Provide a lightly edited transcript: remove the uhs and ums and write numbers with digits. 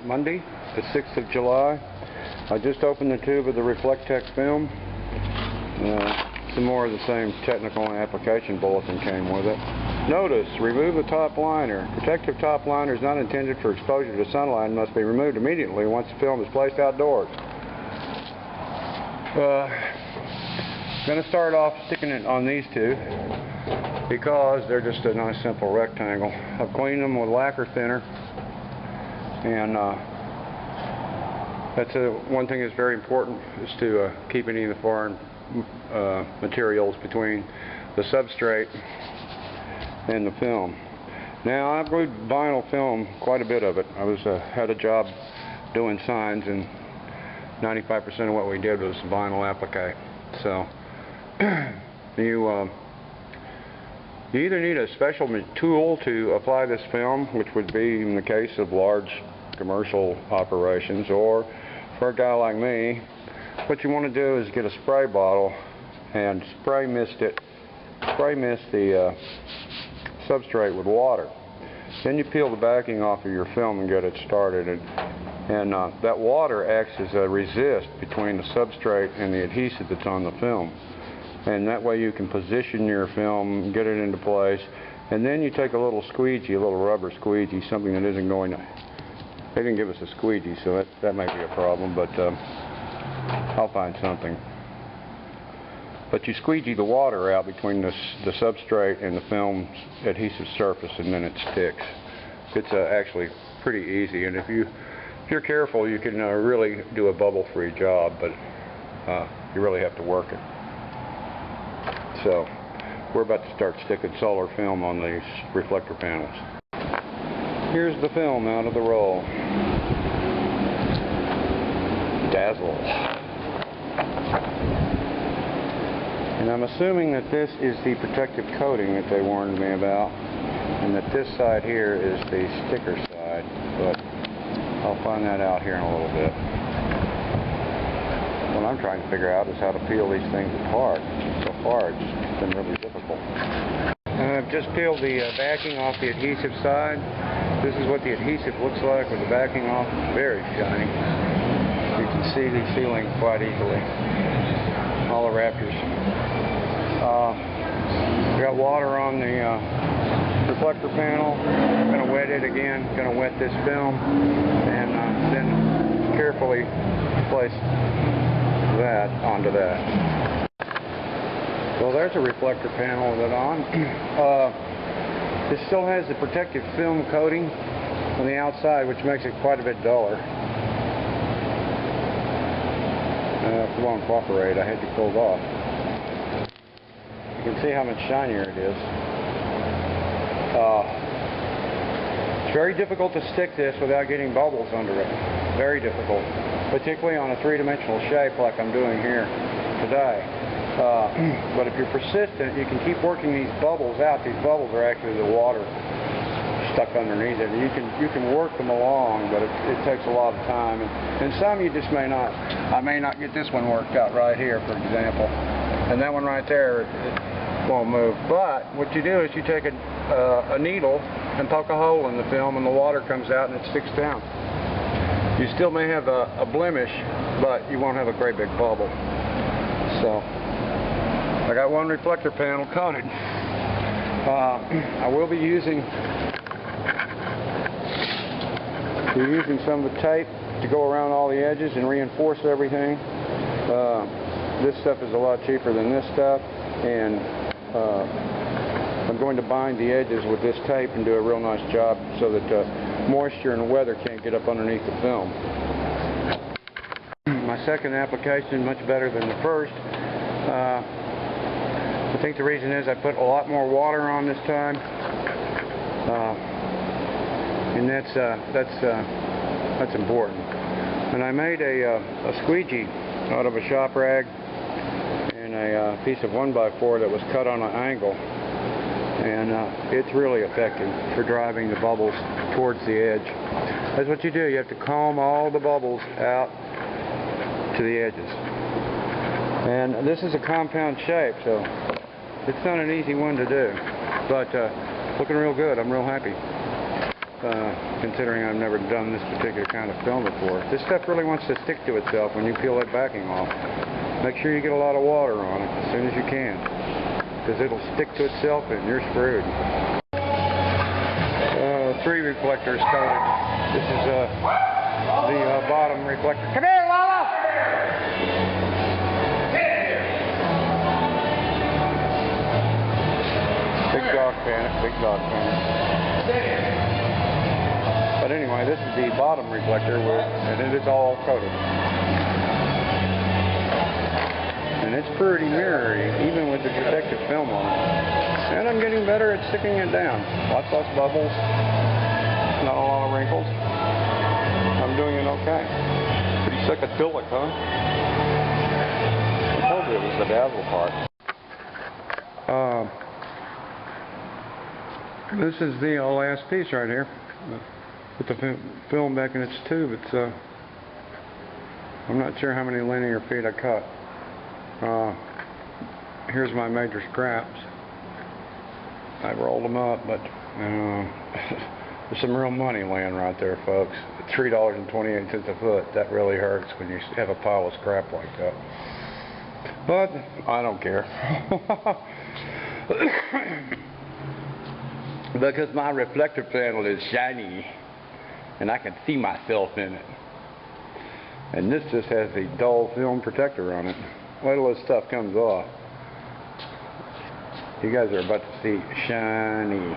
Monday, the 6th of July. I just opened the tube of the Reflectech film. Some more of the same technical and application bulletin came with it. Notice, remove the top liner. Protective top liner is not intended for exposure to sunlight and must be removed immediately once the film is placed outdoors. I'm going to start off sticking it on these two because they're just a nice simple rectangle. I've cleaned them with lacquer thinner, and that's one thing that's very important, is to keep any of the foreign materials between the substrate and the film. Now, I've glued vinyl film, quite a bit of it. I had a job doing signs, and 95% of what we did was vinyl applique. So you either need a special tool to apply this film, which would be in the case of large commercial operations, or for a guy like me, what you want to do is get a spray bottle and spray mist the substrate with water. Then you peel the backing off of your film and get it started. And that water acts as a resist between the substrate and the adhesive that's on the film. And that way you can position your film, get it into place, and then you take a little squeegee, a little rubber squeegee, something that isn't going to... They didn't give us a squeegee, so that might be a problem, but I'll find something. But you squeegee the water out between the substrate and the film's adhesive surface, and then it sticks. It's actually pretty easy, and if you're careful, you can really do a bubble-free job, but you really have to work it. So we're about to start sticking solar film on these reflector panels. Here's the film out of the roll. Dazzle. And I'm assuming that this is the protective coating that they warned me about, and that this side here is the sticker side, but I'll find that out here in a little bit. What I'm trying to figure out is how to peel these things apart. So far it's been really difficult. I've just peeled the backing off the adhesive side. This is what the adhesive looks like with the backing off. It's very shiny. You can see the sealing quite easily. All the Raptors. Got water on the reflector panel. I'm going to wet it again. Going to wet this film, and then carefully place that onto that. Well, there's a reflector panel with it on. This still has the protective film coating on the outside, which makes it quite a bit duller. If it won't cooperate, I had to pull it off. You can see how much shinier it is. It's very difficult to stick this without getting bubbles under it. Very difficult, particularly on a three-dimensional shape like I'm doing here today. But if you're persistent, you can keep working these bubbles out. These bubbles are actually the water stuck underneath it. You can work them along, but it takes a lot of time. And some you just may not. I may not get this one worked out right here, for example. And that one right there, it won't move. But what you do is you take a needle and poke a hole in the film, and the water comes out and it sticks down. You still may have a blemish, but you won't have a great big bubble. So I got one reflector panel coated. I will be using some of the tape to go around all the edges and reinforce everything. This stuff is a lot cheaper than this stuff, and I'm going to bind the edges with this tape and do a real nice job so that moisture and weather can't get up underneath the film. My second application is much better than the first. I think the reason is I put a lot more water on this time, and that's important. And I made a squeegee out of a shop rag and a piece of 1x4 that was cut on an angle, and it's really effective for driving the bubbles towards the edge. That's what you do. You have to comb all the bubbles out to the edges. And this is a compound shape, so it's not an easy one to do, but looking real good. I'm real happy. considering I've never done this particular kind of film before. This stuff really wants to stick to itself when you peel that backing off. Make sure you get a lot of water on it as soon as you can, because it'll stick to itself and you're screwed. 3 reflectors coated. This is the bottom reflector. Come here, Lala! Big dog panic, big dog panic. But anyway, this is the bottom reflector, and it is all coated. And it's pretty mirrory, even with the protective film on it. And I'm getting better at sticking it down. Lots less bubbles, not a lot of wrinkles. I'm doing it okay. Pretty psychedelic, huh? I told you it was the dazzle part. This is the last piece right here. Put the film back in its tube. It's I'm not sure how many linear feet I cut. Here's my major scraps. I rolled them up, but there's some real money laying right there, folks. $3.28 a foot. That really hurts when you have a pile of scrap like that. But I don't care. Because my reflector panel is shiny and I can see myself in it. And this just has a dull film protector on it. Wait till this stuff comes off. You guys are about to see shiny.